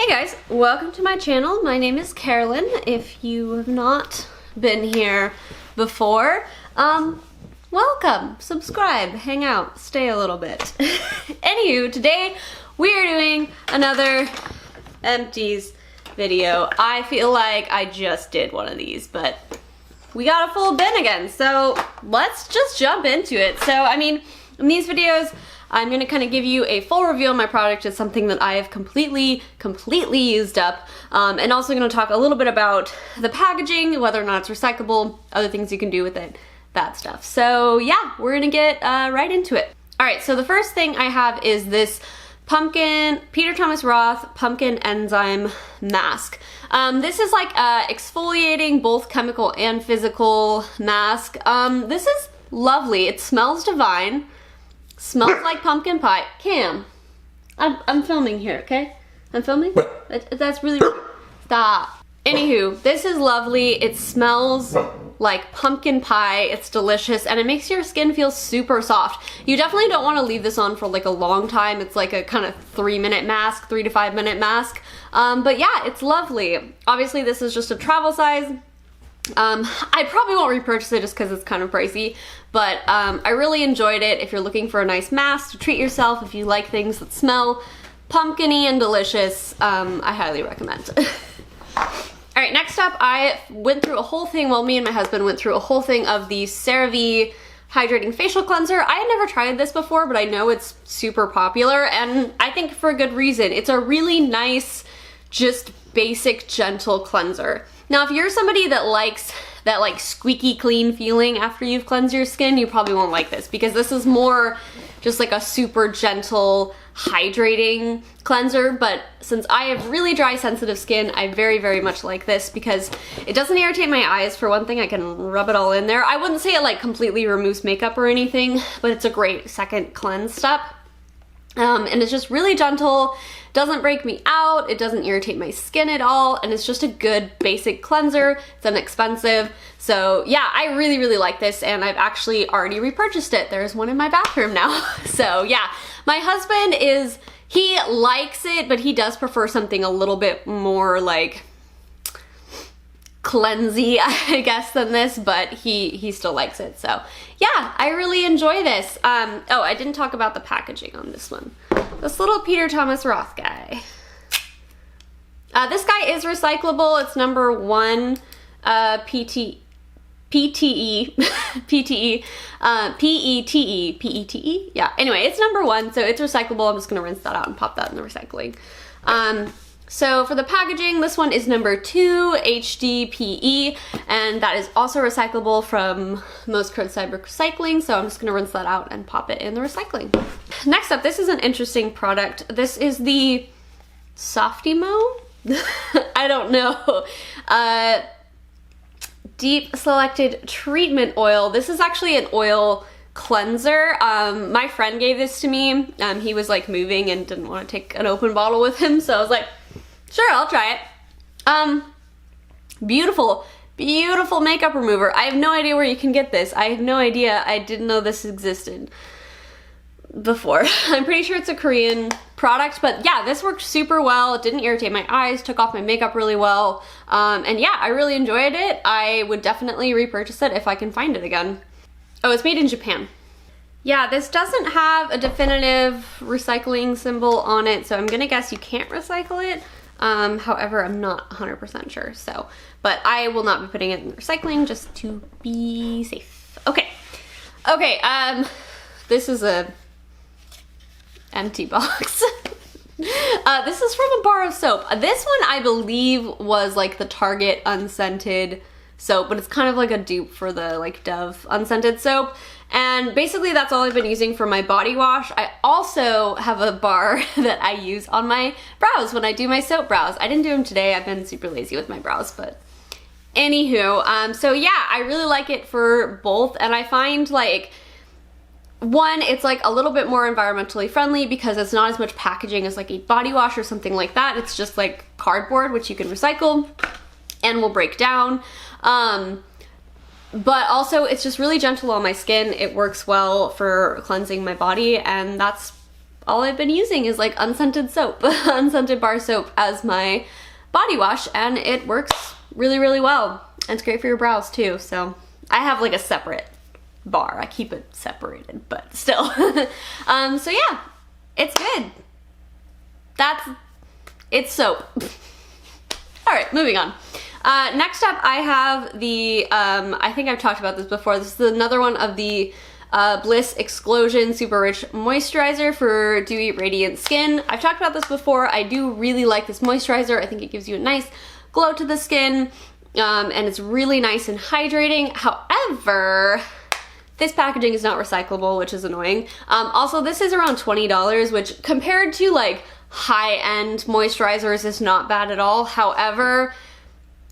Hey guys, welcome to my channel. My name is Carolyn. If you have not been here before, welcome, subscribe, hang out, stay a little bit. Anywho, today we are doing another Empties video. I feel like I just did one of these, but we got a full bin again, so let's just jump into it. So, I mean, in these videos, I'm gonna kind of give you a full review on my product. It's something that I have completely used up, and also gonna talk a little bit about the packaging, whether or not it's recyclable, other things you can do with it, that stuff. So yeah, we're gonna get right into it. All right, so the first thing I have is this Peter Thomas Roth Pumpkin Enzyme Mask. This is like a exfoliating, both chemical and physical mask. This is lovely. It smells divine. Smells like pumpkin pie. Cam, I'm filming here, okay? I'm filming? That's really rude. Stop. Anywho, this is lovely. It smells like pumpkin pie. It's delicious, and it makes your skin feel super soft. You definitely don't want to leave this on for like a long time. It's like a kind of 3-minute mask, 3 to 5 minute mask. But yeah, it's lovely. Obviously, this is just a travel size. I probably won't repurchase it just because it's kind of pricey, but I really enjoyed it. If you're looking for a nice mask to treat yourself, if you like things that smell pumpkin-y and delicious, I highly recommend it. Alright, next up, I went through a whole thing, well, me and my husband went through a whole thing of the CeraVe Hydrating Facial Cleanser. I had never tried this before, but I know it's super popular, and I think for a good reason. It's a really nice, just basic, gentle cleanser. Now, if you're somebody that likes that like squeaky clean feeling after you've cleansed your skin, you probably won't like this, because this is more just like a super gentle, hydrating cleanser. But since I have really dry, sensitive skin, I very much like this because it doesn't irritate my eyes. For one thing, I can rub it all in there. I wouldn't say it like completely removes makeup or anything, but it's a great second cleanse step. And it's just really gentle, doesn't break me out, it doesn't irritate my skin at all, and it's just a good basic cleanser. It's inexpensive. So yeah, I really like this, and I've actually already repurchased it. There's one in my bathroom now. So yeah, my husband he likes it, but he does prefer something a little bit more like cleansy, I guess, than this, but he still likes it. So yeah, I really enjoy this. Oh, I didn't talk about the packaging on this one. This little Peter Thomas Roth guy. This guy is recyclable. It's number 1 PETE. Yeah, anyway, it's number 1, so it's recyclable. I'm just gonna rinse that out and pop that in the recycling. So for the packaging, this one is number 2 HDPE, and that is also recyclable from most curbside recycling, so I'm just gonna rinse that out and pop it in the recycling. Next up, this is an interesting product. This is the SoftyMo? I don't know. Deep Selected Treatment Oil. This is actually an oil cleanser. My friend gave this to me. He was like moving and didn't want to take an open bottle with him, so I was like, sure, I'll try it. Beautiful makeup remover. I have no idea where you can get this. I have no idea. I didn't know this existed before. I'm pretty sure it's a Korean product, but yeah, this worked super well. It didn't irritate my eyes, took off my makeup really well, and yeah, I really enjoyed it. I would definitely repurchase it if I can find it again. Oh, it's made in Japan. Yeah, this doesn't have a definitive recycling symbol on it, so I'm gonna guess you can't recycle it. However, I'm not 100% sure, so, but I will not be putting it in recycling just to be safe. Okay, this is a empty box. This is from a bar of soap. This one, I believe, was like the Target unscented soap, but it's kind of like a dupe for the like Dove unscented soap. And basically that's all I've been using for my body wash. I also have a bar that I use on my brows when I do my soap brows. I didn't do them today. I've been super lazy with my brows, but anywho, so yeah, I really like it for both, and I find like, one, it's like a little bit more environmentally friendly because it's not as much packaging as like a body wash or something like that. It's just like cardboard, which you can recycle and will break down. But also it's just really gentle on my skin. It works well for cleansing my body, and that's all I've been using is like unscented soap, unscented bar soap as my body wash, and it works really, really well. And it's great for your brows too. So I have like a separate bar. I keep it separated, but still. So yeah, it's good. It's soap. All right, moving on. Next up, I have the, I think I've talked about this before. This is another one of the Bliss Ex-glow-sion Super Rich Moisturizer for dewy, radiant skin. I've talked about this before. I do really like this moisturizer. I think it gives you a nice glow to the skin, and it's really nice and hydrating. However, this packaging is not recyclable, which is annoying. Also, this is around $20, which compared to like high-end moisturizers is not bad at all. However,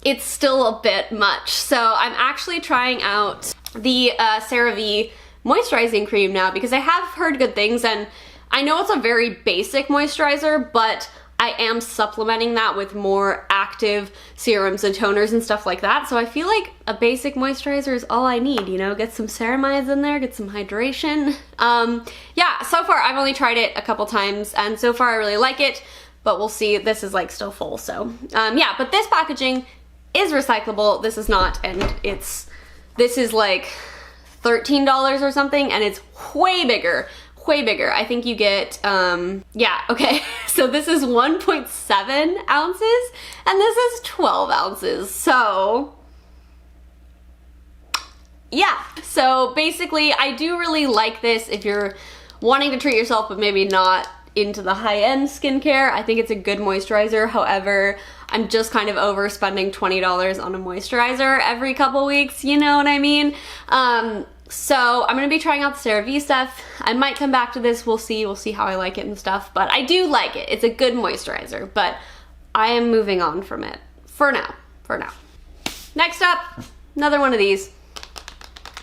it's still a bit much. So I'm actually trying out the CeraVe moisturizing cream now because I have heard good things, and I know it's a very basic moisturizer, but I am supplementing that with more active serums and toners and stuff like that. So I feel like a basic moisturizer is all I need, you know, get some ceramides in there, get some hydration. Yeah, so far I've only tried it a couple times, and so far I really like it, but we'll see. This is like still full, so yeah, but this packaging is recyclable. This is not, and this is like $13 or something, and it's way bigger. I think you get, yeah, okay. So this is 1.7 ounces and this is 12 ounces. So yeah, so basically I do really like this if you're wanting to treat yourself but maybe not into the high-end skincare. I think it's a good moisturizer. However, I'm just kind of overspending $20 on a moisturizer every couple weeks, you know what I mean? So I'm gonna be trying out the CeraVe stuff. I might come back to this, we'll see how I like it and stuff, but I do like it. It's a good moisturizer, but I am moving on from it for now. Next up, another one of these.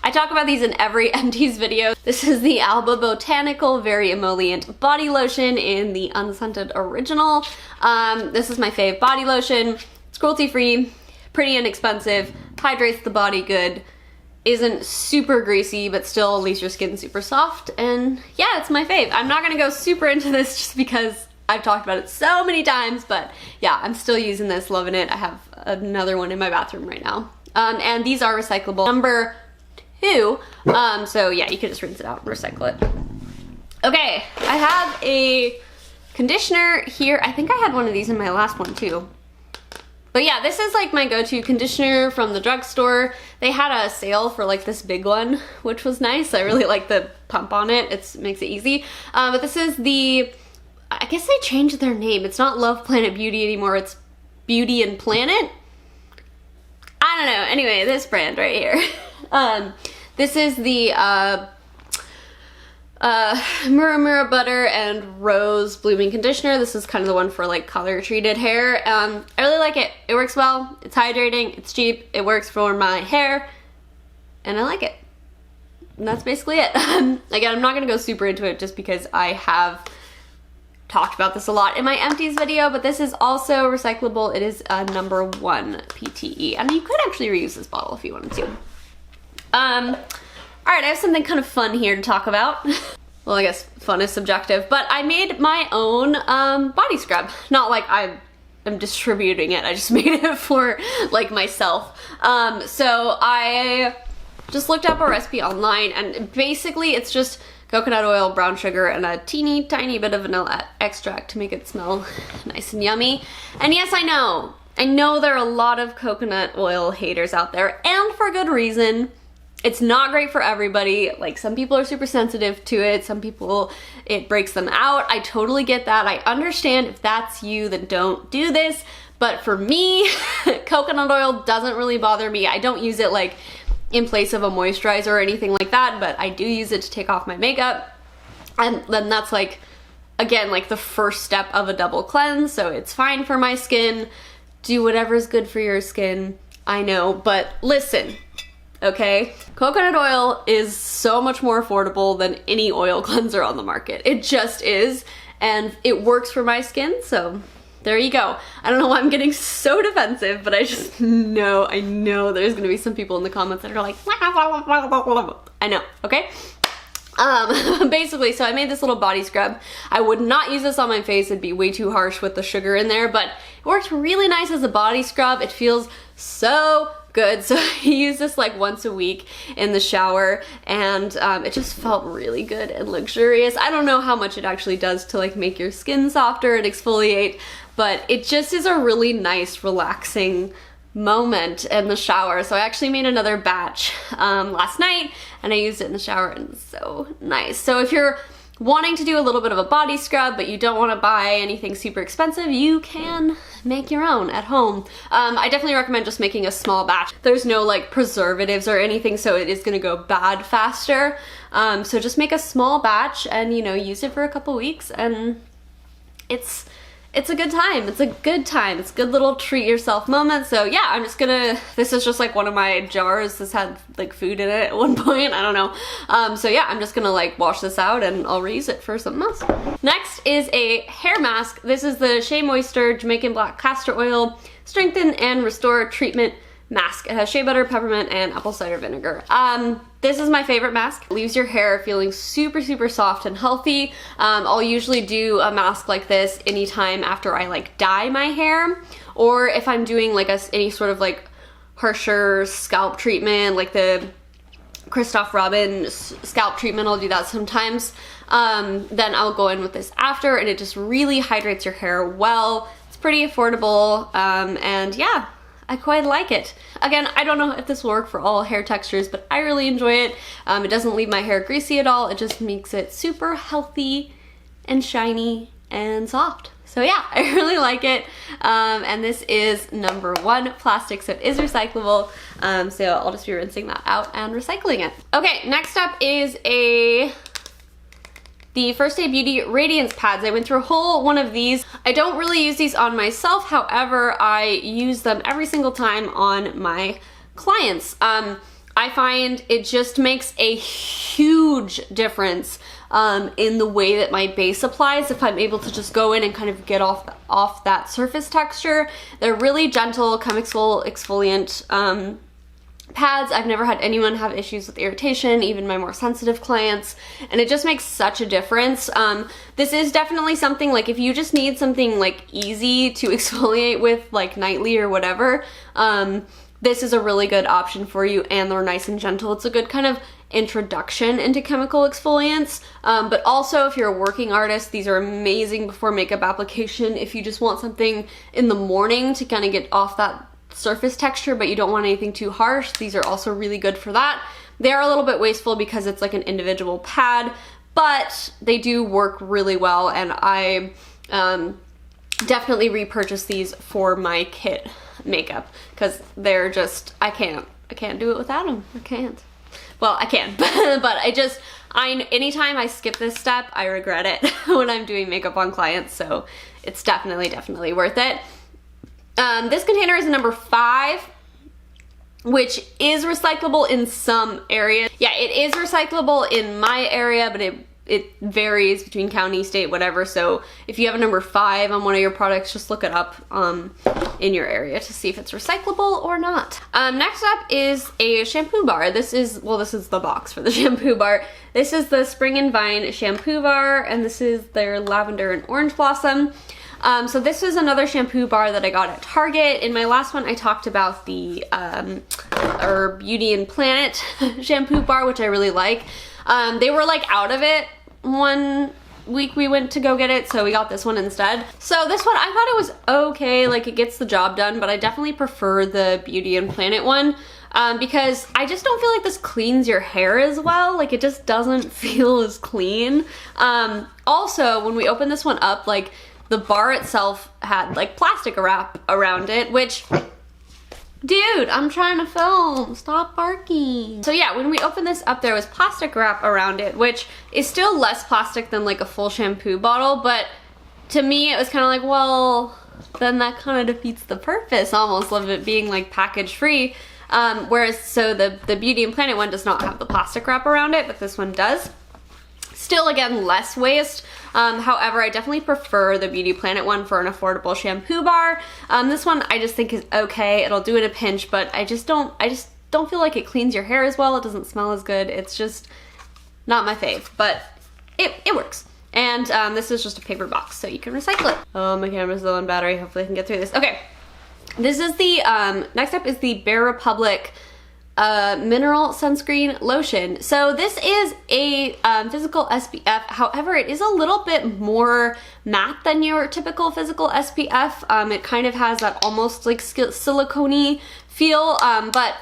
I talk about these in every Empties video. This is the Alba Botanical Very Emollient Body Lotion in the Unscented Original. This is my fave body lotion. It's cruelty-free, pretty inexpensive, hydrates the body good, isn't super greasy, but still leaves your skin super soft, and yeah, it's my fave. I'm not gonna go super into this just because I've talked about it so many times, but yeah, I'm still using this, loving it. I have another one in my bathroom right now. And these are recyclable. Number 2, so yeah, you can just rinse it out and recycle it. Okay, I have a conditioner here. I think I had one of these in my last one too. But yeah, this is like my go-to conditioner from the drugstore. They had a sale for like this big one, which was nice. I really like the pump on it. It makes it easy. But this is the, I guess they changed their name. It's not Love Planet Beauty anymore. It's Beauty and Planet. I don't know. Anyway, this brand right here. This is the Murumuru Butter and Rose Blooming Conditioner. This is kind of the one for like color treated hair. I really like it. It works well, it's hydrating, it's cheap, it works for my hair, and I like it. And that's basically it. Again, I'm not gonna go super into it just because I have talked about this a lot in my Empties video, but this is also recyclable. It is a number 1 PTE, and you could actually reuse this bottle if you wanted to. Alright, I have something kind of fun here to talk about. Well, I guess fun is subjective, but I made my own body scrub. Not like I am distributing it, I just made it for like myself. So I just looked up a recipe online, and basically it's just coconut oil, brown sugar, and a teeny tiny bit of vanilla extract to make it smell nice and yummy. And yes, I know there are a lot of coconut oil haters out there, and for good reason. It's not great for everybody. Like, some people are super sensitive to it. Some people, it breaks them out. I totally get that. I understand if that's you, then don't do this. But for me, coconut oil doesn't really bother me. I don't use it like in place of a moisturizer or anything like that, but I do use it to take off my makeup. And then that's like, again, like the first step of a double cleanse. So it's fine for my skin. Do whatever's good for your skin. I know, but listen. Okay, coconut oil is so much more affordable than any oil cleanser on the market. It just is, and it works for my skin, so there you go. I don't know why I'm getting so defensive, but I just know, I know there's gonna be some people in the comments that are like, I know, okay? Basically, so I made this little body scrub. I would not use this on my face, it'd be way too harsh with the sugar in there, but it worked really nice as a body scrub. It feels so good. So I use this like once a week in the shower, and it just felt really good and luxurious. I don't know how much it actually does to like make your skin softer and exfoliate, but it just is a really nice, relaxing moment in the shower. So I actually made another batch last night, and I used it in the shower, and it's so nice. So if you're wanting to do a little bit of a body scrub but you don't want to buy anything super expensive, you can make your own at home. I definitely recommend just making a small batch. There's no like preservatives or anything, so it is going to go bad faster. So just make a small batch and, you know, use it for a couple weeks, and it's a good time. It's a good time. It's a good little treat yourself moment. So yeah, I'm just gonna, this is just like one of my jars. This had like food in it at one point, I don't know. So yeah, I'm just gonna like wash this out and I'll reuse it for something else. Next is a hair mask. This is the SheaMoisture Jamaican Black Castor Oil Strengthen and Restore Treatment Mask. It has shea butter, peppermint, and apple cider vinegar. This is my favorite mask. It leaves your hair feeling super, super soft and healthy. I'll usually do a mask like this anytime after I like dye my hair, or if I'm doing like any sort of like harsher scalp treatment, like the Christoph Robin scalp treatment, I'll do that sometimes. Then I'll go in with this after, and it just really hydrates your hair well. It's pretty affordable, and yeah, I quite like it. Again, I don't know if this will work for all hair textures, but I really enjoy it. It doesn't leave my hair greasy at all. It just makes it super healthy and shiny and soft. So yeah, I really like it. And this is number 1 plastic, so it is recyclable. So I'll just be rinsing that out and recycling it. Okay, next up is the First Aid Beauty Radiance pads. I went through a whole one of these. I don't really use these on myself, however, I use them every single time on my clients. I find it just makes a huge difference in the way that my base applies if I'm able to just go in and kind of get off that surface texture. They're really gentle, chemical exfoliant pads. I've never had anyone have issues with irritation, even my more sensitive clients, and it just makes such a difference. This is definitely something like if you just need something like easy to exfoliate with like nightly or whatever, this is a really good option for you, and they're nice and gentle. It's a good kind of introduction into chemical exfoliants, but also if you're a working artist, these are amazing before makeup application. If you just want something in the morning to kind of get off that surface texture but you don't want anything too harsh, these are also really good for that. They are a little bit wasteful because it's like an individual pad, but they do work really well, and I definitely repurchase these for my kit makeup because they're just, I can't do it without them. I can't. Well, I can, but anytime I skip this step, I regret it when I'm doing makeup on clients, so it's definitely worth it. This container is number 5, which is recyclable in some areas. Yeah, it is recyclable in my area, but it varies between county, state, whatever. So if you have a number 5 on one of your products, just look it up in your area to see if it's recyclable or not. Next up is a shampoo bar. This is the box for the shampoo bar. This is the Spring and Vine shampoo bar, and this is their Lavender and Orange Blossom. So this was another shampoo bar that I got at Target. In my last one, I talked about the Beauty and Planet shampoo bar, which I really like. They were like out of it one week we went to go get it, so we got this one instead. So this one, I thought it was okay, like it gets the job done, but I definitely prefer the Beauty and Planet one. Because I just don't feel like this cleans your hair as well. Like it just doesn't feel as clean. Also, when we opened this one up, like the bar itself had like plastic wrap around it, which, dude, I'm trying to film, stop barking. So yeah, when we opened this up, there was plastic wrap around it, which is still less plastic than like a full shampoo bottle, but to me it was kind of like, well, then that kind of defeats the purpose almost of it being like package free. Whereas, so the Beauty and Planet one does not have the plastic wrap around it, but this one does. Still, again, less waste. However, I definitely prefer the Beauty Planet one for an affordable shampoo bar. This one I just think is okay. It'll do in a pinch, but I just don't feel like it cleans your hair as well. It doesn't smell as good. It's just, not my fave, but it works. And this is just a paper box, so you can recycle it. Oh, my camera's low on battery. Hopefully I can get through this. Okay, this is the, next up is the Bare Republic Mineral Sunscreen Lotion. So this is a physical SPF. However, it is a little bit more matte than your typical physical SPF. It kind of has that almost like silicone-y feel, but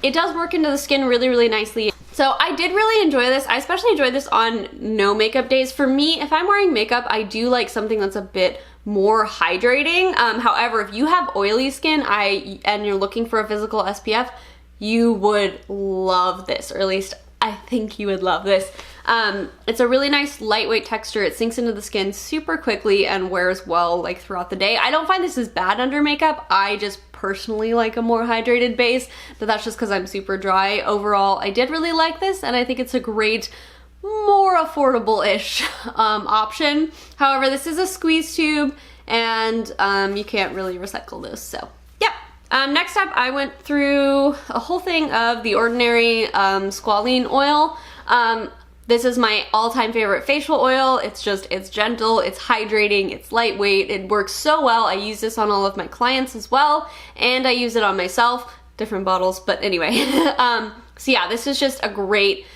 it does work into the skin really, really nicely. So I did really enjoy this. I especially enjoyed this on no makeup days. For me, if I'm wearing makeup, I do like something that's a bit more hydrating. However, if you have oily skin and you're looking for a physical SPF, you would love this, or at least I think you would love this. It's a really nice lightweight texture. It sinks into the skin super quickly and wears well like throughout the day. I don't find this as bad under makeup. I just personally like a more hydrated base, but that's just because I'm super dry. Overall, I did really like this, and I think it's a great, more affordable-ish option. However, this is a squeeze tube, and you can't really recycle this, so yep. Next up, I went through a whole thing of the Ordinary Squalane Oil. This is my all-time favorite facial oil. It's gentle, it's hydrating, it's lightweight, it works so well. I use this on all of my clients as well, and I use it on myself. Different bottles, but anyway. So yeah, this is just a great,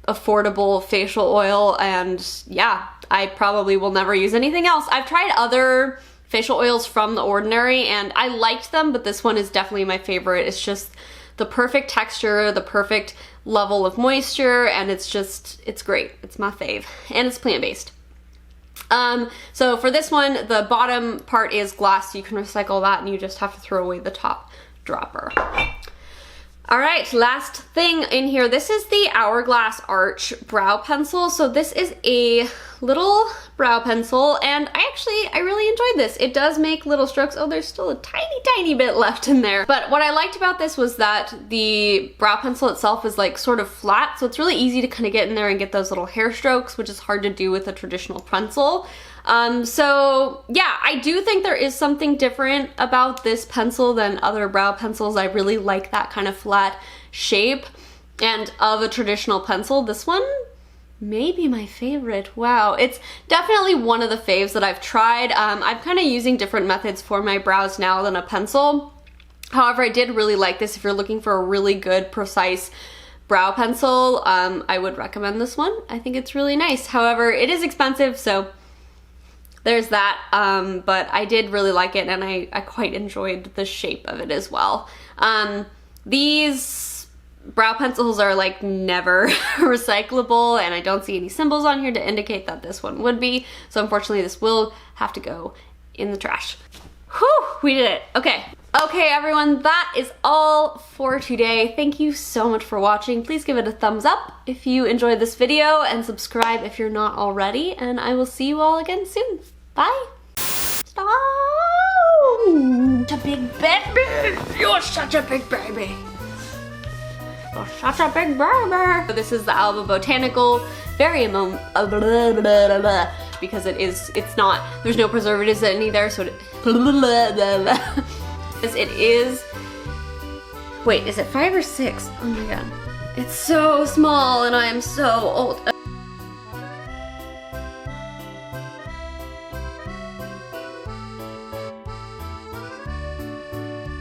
affordable facial oil, and yeah, I probably will never use anything else. I've tried other facial oils from The Ordinary, and I liked them, but this one is definitely my favorite. It's just the perfect texture, the perfect level of moisture, and it's great. It's my fave, and it's plant-based. So for this one, the bottom part is glass, so you can recycle that, and you just have to throw away the top dropper. All right, last thing in here, this is the Hourglass Arch Brow Pencil. So this is a little brow pencil, and I really enjoyed this. It does make little strokes. Oh, there's still a tiny bit left in there. But what I liked about this was that the brow pencil itself is like sort of flat, so it's really easy to kind of get in there and get those little hair strokes, which is hard to do with a traditional pencil. So yeah, I do think there is something different about this pencil than other brow pencils. I really like that kind of flat shape, and of a traditional pencil, this one may be my favorite. Wow, it's definitely one of the faves that I've tried. I'm kind of using different methods for my brows now than a pencil. However, I did really like this. If you're looking for a really good, precise brow pencil, I would recommend this one. I think it's really nice. However, it is expensive, so there's that, but I did really like it, and I quite enjoyed the shape of it as well. These brow pencils are like never recyclable, and I don't see any symbols on here to indicate that this one would be, so unfortunately this will have to go in the trash. Whew, we did it. Okay, everyone, that is all for today. Thank you so much for watching. Please give it a thumbs up if you enjoyed this video, and subscribe if you're not already, and I will see you all again soon. Bye. Stop! Such a big baby! You're such a big baby! You're such a big baby! This is the Alba Botanical, very because it's not, there's no preservatives in any there, so it is, wait, is it 5 or 6? Oh my god. It's so small, and I am so old.